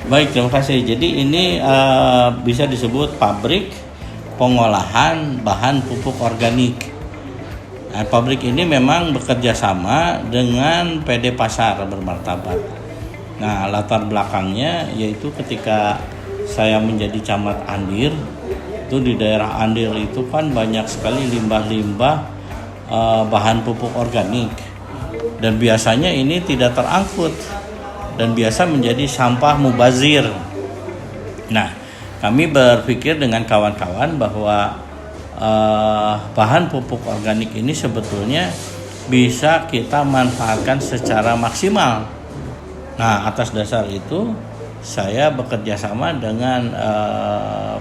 Baik, terima kasih. Jadi ini bisa disebut pabrik pengolahan bahan pupuk organik. Nah, pabrik ini memang bekerja sama dengan PD Pasar Bermartabat. Nah, latar belakangnya yaitu ketika saya menjadi camat Andir, itu di daerah Andir itu kan banyak sekali limbah-limbah bahan pupuk organik. Dan biasanya ini tidak terangkut dan biasa menjadi sampah mubazir. Nah, kami berpikir dengan kawan-kawan bahwa bahan pupuk organik ini sebetulnya bisa kita manfaatkan secara maksimal. Nah, atas dasar itu saya bekerja sama dengan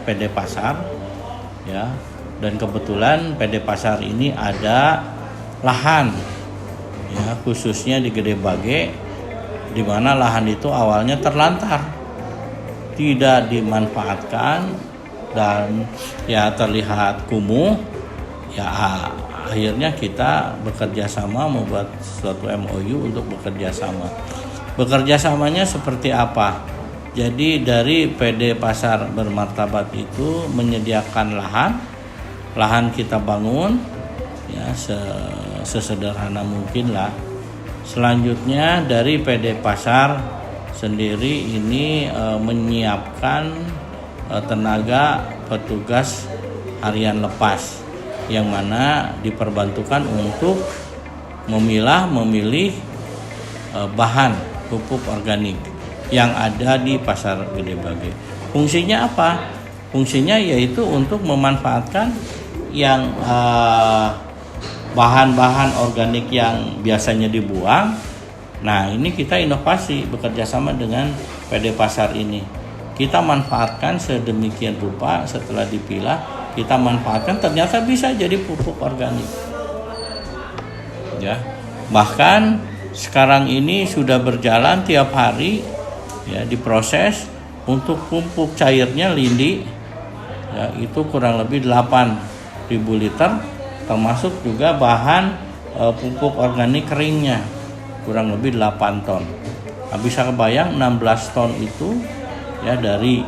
PD Pasar, ya, dan kebetulan PD Pasar ini ada lahan, ya, khususnya di Gede Bage, di mana lahan itu awalnya terlantar, tidak dimanfaatkan dan ya terlihat kumuh. Ya akhirnya kita bekerja sama membuat suatu MOU untuk bekerja sama. Bekerja samanya seperti apa? Jadi dari PD Pasar Bermartabat itu menyediakan lahan kita bangun, ya sesederhana mungkin lah. Selanjutnya dari PD Pasar sendiri ini menyiapkan tenaga petugas harian lepas yang mana diperbantukan untuk memilih bahan pupuk organik yang ada di Pasar Gede Bage. Fungsinya apa? Fungsinya yaitu untuk memanfaatkan yang bahan-bahan organik yang biasanya dibuang. Nah, ini kita inovasi bekerja sama dengan PD Pasar ini. Kita manfaatkan sedemikian rupa, setelah dipilah, kita manfaatkan ternyata bisa jadi pupuk organik. Ya. Bahkan sekarang ini sudah berjalan tiap hari, ya, diproses untuk pupuk cairnya lindi. Ya, itu kurang lebih 8.000 liter. Termasuk juga bahan pupuk organik keringnya kurang lebih 8 ton. Nah, bisa kebayang 16 ton itu ya dari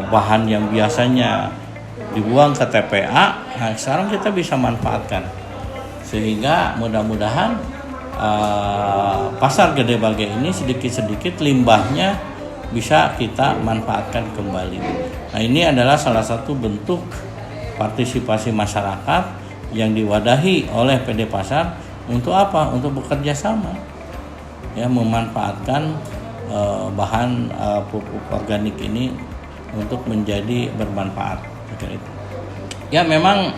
bahan yang biasanya dibuang ke TPA. Nah, sekarang kita bisa manfaatkan sehingga mudah-mudahan Pasar Gede Bage ini sedikit-sedikit limbahnya bisa kita manfaatkan kembali. Nah, ini adalah salah satu bentuk partisipasi masyarakat yang diwadahi oleh PD Pasar untuk apa? Untuk bekerja sama, ya, memanfaatkan bahan pupuk organik ini untuk menjadi bermanfaat. Ya, memang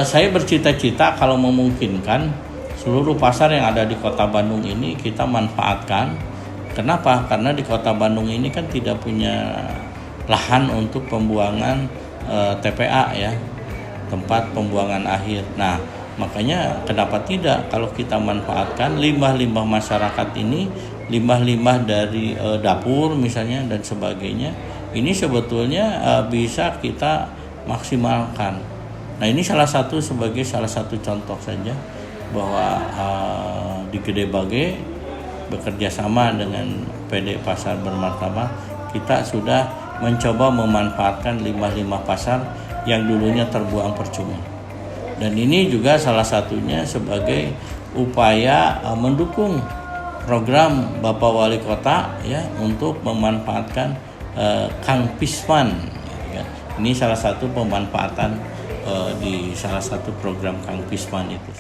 saya bercita-cita kalau memungkinkan seluruh pasar yang ada di Kota Bandung ini kita manfaatkan. Kenapa? Karena di Kota Bandung ini kan tidak punya lahan untuk pembuangan TPA, ya, tempat pembuangan akhir. Nah, makanya kenapa tidak kalau kita manfaatkan limbah-limbah masyarakat ini, limbah-limbah dari dapur misalnya dan sebagainya, ini sebetulnya bisa kita maksimalkan. Nah, ini sebagai salah satu contoh saja bahwa di Gede Bage bekerja sama dengan PD Pasar Bermartabat, kita sudah mencoba memanfaatkan limbah-limbah pasar yang dulunya terbuang percuma. Dan ini juga salah satunya sebagai upaya mendukung program Bapak Wali Kota, ya, untuk memanfaatkan Kang Pisman, ya. Ini salah satu pemanfaatan di salah satu program Kang Pisman itu.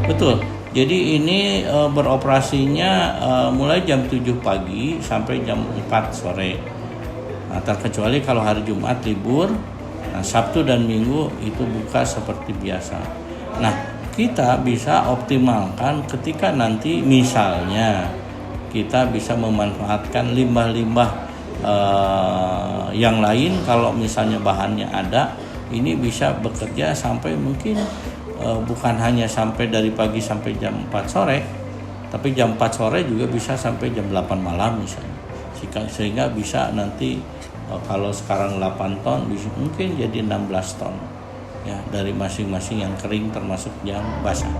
Betul. Jadi ini beroperasinya mulai jam 7 pagi sampai jam 4 sore. Nah, terkecuali kalau hari Jumat libur, nah, Sabtu dan Minggu itu buka seperti biasa. Nah, kita bisa optimalkan ketika nanti misalnya kita bisa memanfaatkan limbah-limbah yang lain. Kalau misalnya bahannya ada, ini bisa bekerja sampai mungkin bukan hanya sampai dari pagi sampai jam 4 sore, tapi jam 4 sore juga bisa sampai jam 8 malam misalnya. Sehingga bisa nanti kalau sekarang 8 ton bisa mungkin jadi 16 ton ya, dari masing-masing yang kering termasuk yang basah.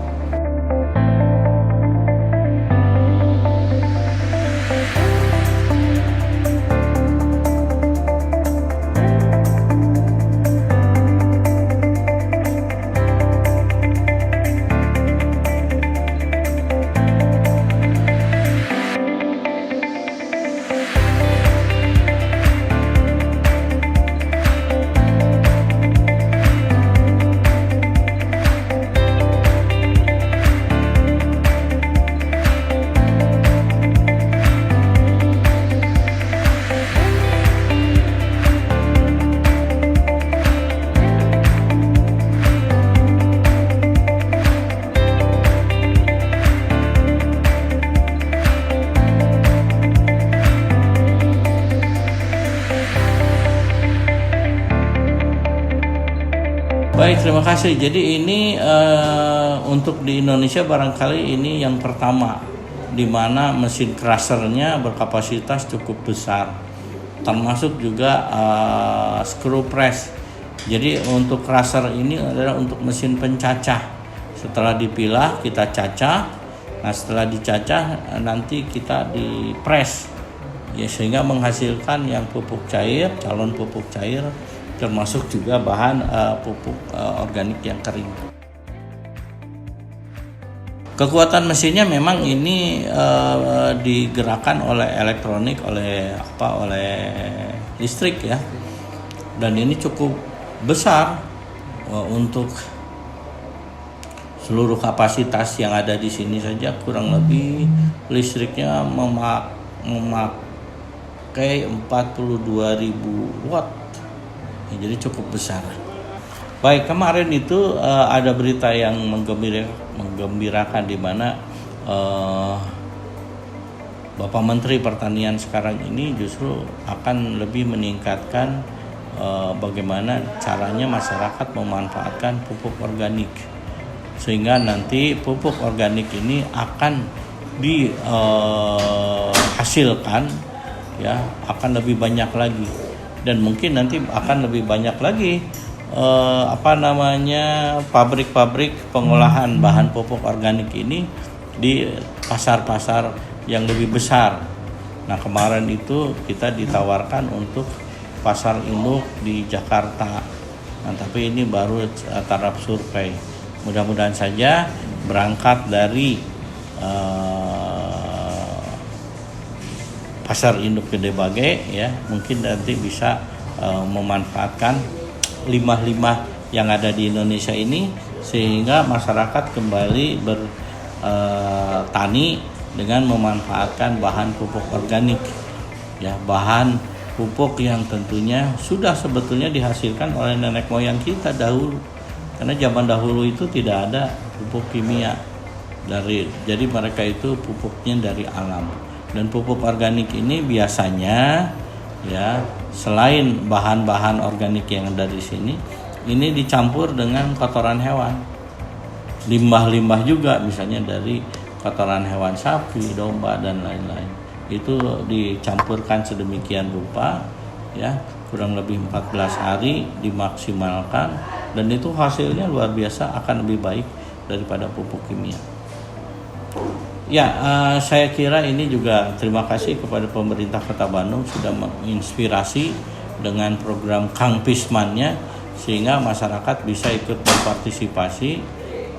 Baik, terima kasih. Jadi ini untuk di Indonesia barangkali ini yang pertama di mana mesin crushernya berkapasitas cukup besar, termasuk juga screw press. Jadi untuk crusher ini adalah untuk mesin pencacah. Setelah dipilah kita cacah. Nah, setelah dicacah nanti kita di press ya, sehingga menghasilkan yang pupuk cair, calon pupuk cair, termasuk juga bahan pupuk organik yang kering. Kekuatan mesinnya memang ini digerakkan oleh elektronik, oleh listrik ya, dan ini cukup besar untuk seluruh kapasitas yang ada di sini saja kurang lebih listriknya memakai 42.000 watt. Ya, jadi cukup besar. Baik, kemarin itu ada berita yang menggembirakan di mana Bapak Menteri Pertanian sekarang ini justru akan lebih meningkatkan bagaimana caranya masyarakat memanfaatkan pupuk organik, sehingga nanti pupuk organik ini akan dihasilkan ya, akan lebih banyak lagi. Dan mungkin nanti akan lebih banyak lagi pabrik-pabrik pengolahan bahan pupuk organik ini di pasar-pasar yang lebih besar. Nah, kemarin itu kita ditawarkan untuk pasar induk di Jakarta. Nah, tapi ini baru taraf survei. Mudah-mudahan saja berangkat dari pasar induk Gede Bage ya, mungkin nanti bisa memanfaatkan limbah-limbah yang ada di Indonesia ini, sehingga masyarakat kembali bertani dengan memanfaatkan bahan pupuk organik ya, bahan pupuk yang tentunya sudah sebetulnya dihasilkan oleh nenek moyang kita dahulu, karena zaman dahulu itu tidak ada pupuk kimia jadi mereka itu pupuknya dari alam. Dan pupuk organik ini biasanya ya, selain bahan-bahan organik yang ada di sini, ini dicampur dengan kotoran hewan, limbah-limbah juga, misalnya dari kotoran hewan sapi, domba dan lain-lain. Itu dicampurkan sedemikian rupa ya, kurang lebih 14 hari dimaksimalkan, dan itu hasilnya luar biasa, akan lebih baik daripada pupuk kimia. Ya, saya kira ini juga terima kasih kepada pemerintah Kota Bandung sudah menginspirasi dengan program Kang Pisman-nya, sehingga masyarakat bisa ikut berpartisipasi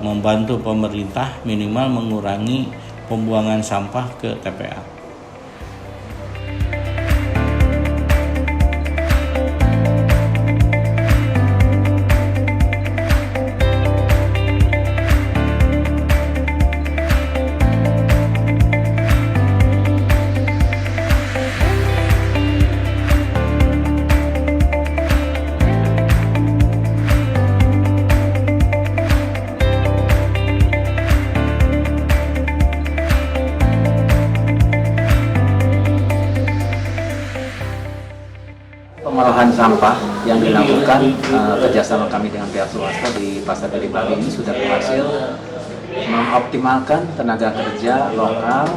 membantu pemerintah minimal mengurangi pembuangan sampah ke TPA. pengolahan sampah yang dilakukan kerjasama kami dengan pihak swasta di Pasar Gede Bage ini sudah berhasil mengoptimalkan tenaga kerja lokal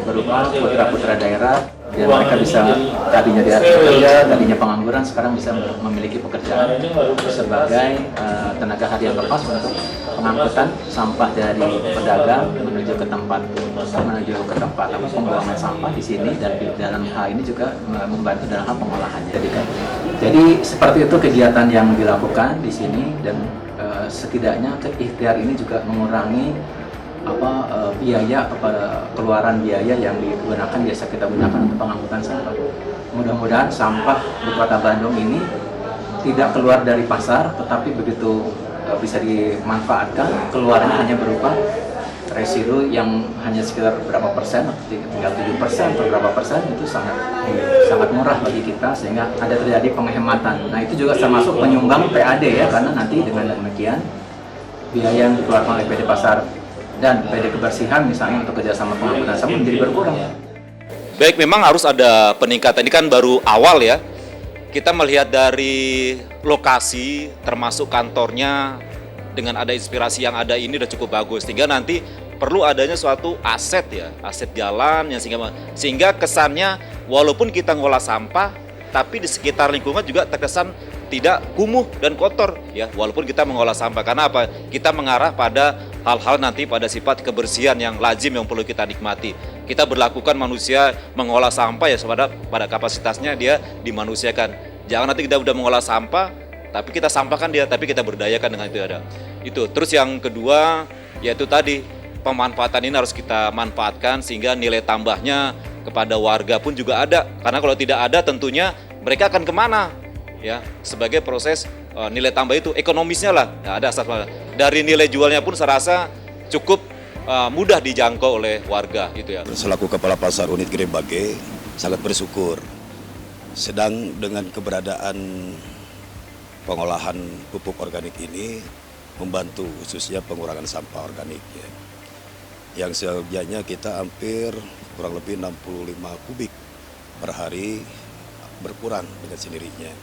berupa putra-putra daerah, dan mereka bisa tadinya di kerja, tadinya pengangguran, sekarang bisa memiliki pekerjaan sebagai tenaga harian lepas untuk pengangkutan sampah dari pedagang menuju ke tempat pembuangan sampah di sini, dan di dalam hal ini juga membantu dalam hal pengolahannya. Jadi seperti itu kegiatan yang dilakukan di sini, dan setidaknya ikhtiar ini juga mengurangi biaya keluaran biaya yang biasa kita gunakan untuk pengangkutan sampah. Mudah-mudahan sampah di Kota Bandung ini tidak keluar dari pasar, tetapi begitu bisa dimanfaatkan, keluarnya hanya berupa residu yang hanya sekitar berapa persen, tinggal 7% atau berapa persen, itu sangat murah bagi kita, sehingga ada terjadi penghematan. Nah, itu juga termasuk penyumbang PAD ya, karena nanti dengan demikian biaya yang dikeluarkan oleh PD Pasar dan PD Kebersihan misalnya untuk kerjasama pengangkutan sampah menjadi berkurang. Baik, memang harus ada peningkatan. Ini kan baru awal ya. Kita melihat dari lokasi termasuk kantornya dengan ada inspirasi yang ada ini udah cukup bagus. Sehingga nanti perlu adanya suatu aset ya, aset jalan yang sehingga kesannya walaupun kita ngolah sampah tapi di sekitar lingkungan juga terkesan tidak kumuh dan kotor ya, walaupun kita mengolah sampah. Karena apa? Kita mengarah pada hal-hal nanti pada sifat kebersihan yang lazim yang perlu kita nikmati. Kita berlakukan manusia mengolah sampah ya pada kapasitasnya dia dimanusiakan. Jangan nanti kita udah mengolah sampah tapi kita sampahkan dia, tapi kita berdayakan dengan itu ada. Itu. Terus yang kedua yaitu tadi pemanfaatan ini harus kita manfaatkan sehingga nilai tambahnya kepada warga pun juga ada. Karena kalau tidak ada tentunya mereka akan kemana? Ya, sebagai proses nilai tambah itu ekonomisnya lah, nah, ada asas dari nilai jualnya pun saya rasa cukup mudah dijangkau oleh warga itu ya. Selaku Kepala Pasar Unit Gede Bage sangat bersyukur sedang dengan keberadaan pengolahan pupuk organik ini membantu khususnya pengurangan sampah organik ya. Yang sejatinya kita hampir kurang lebih 65 kubik per hari berkurang dengan sendirinya.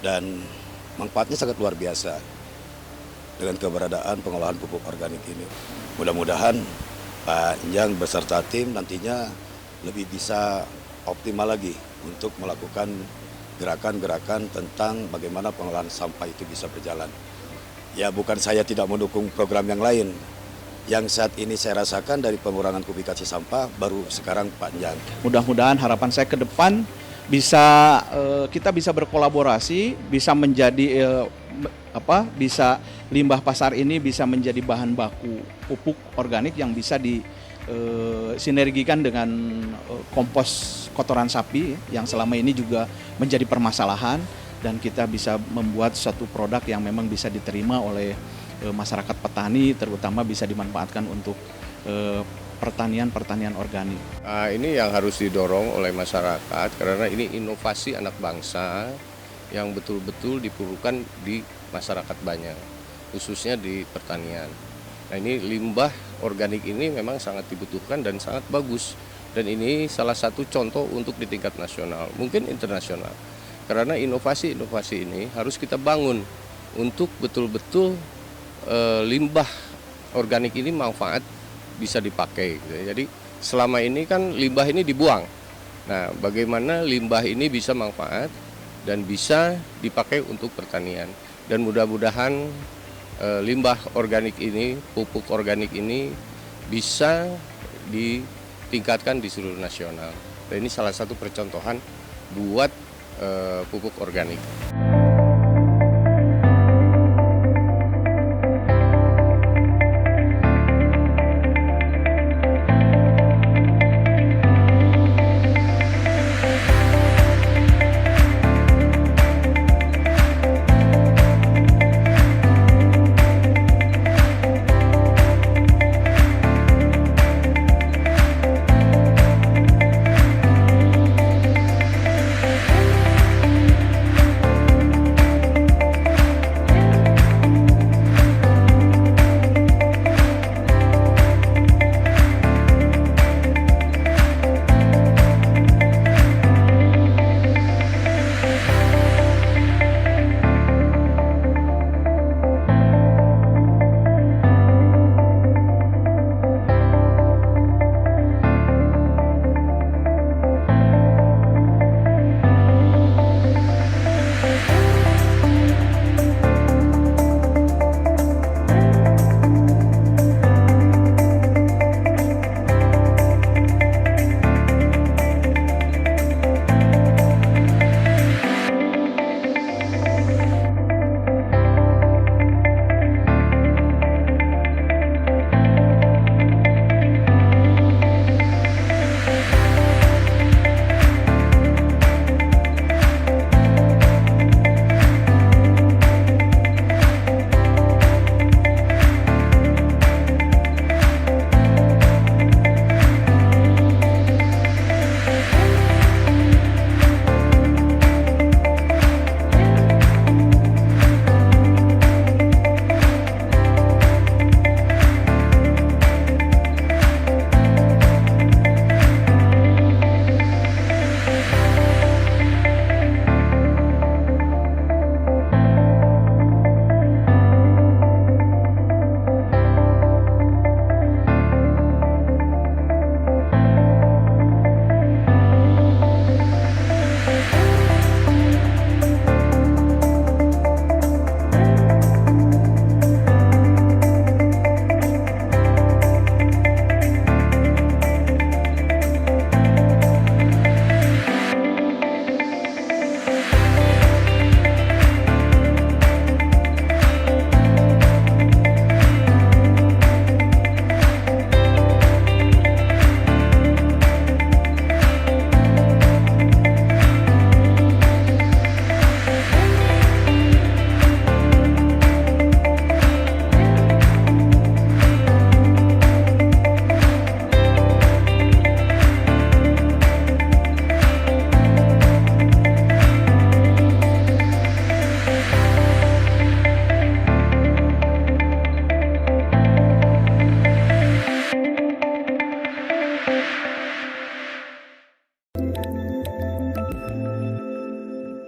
Dan manfaatnya sangat luar biasa dengan keberadaan pengolahan pupuk organik ini. Mudah-mudahan Pak Injang beserta tim nantinya lebih bisa optimal lagi untuk melakukan gerakan-gerakan tentang bagaimana pengolahan sampah itu bisa berjalan. Ya, bukan saya tidak mendukung program yang lain. Yang saat ini saya rasakan dari pengurangan kubikasi sampah baru sekarang Pak Injang. Mudah-mudahan harapan saya ke depan kita bisa berkolaborasi, bisa menjadi bisa limbah pasar ini bisa menjadi bahan baku pupuk organik yang bisa disinergikan dengan kompos kotoran sapi yang selama ini juga menjadi permasalahan, dan kita bisa membuat suatu produk yang memang bisa diterima oleh masyarakat petani, terutama bisa dimanfaatkan untuk pertanian organik. Ini yang harus didorong oleh masyarakat karena ini inovasi anak bangsa yang betul-betul diperlukan di masyarakat banyak, khususnya di pertanian. Nah, ini limbah organik ini memang sangat dibutuhkan dan sangat bagus. Dan ini salah satu contoh untuk di tingkat nasional, mungkin internasional. Karena inovasi-inovasi ini harus kita bangun untuk betul-betul limbah organik ini manfaat bisa dipakai gitu. Jadi selama ini kan limbah ini dibuang. Nah, bagaimana limbah ini bisa manfaat dan bisa dipakai untuk pertanian. Dan mudah-mudahan limbah organik ini, pupuk organik ini bisa ditingkatkan di seluruh nasional. Dan ini salah satu percontohan buat pupuk organik.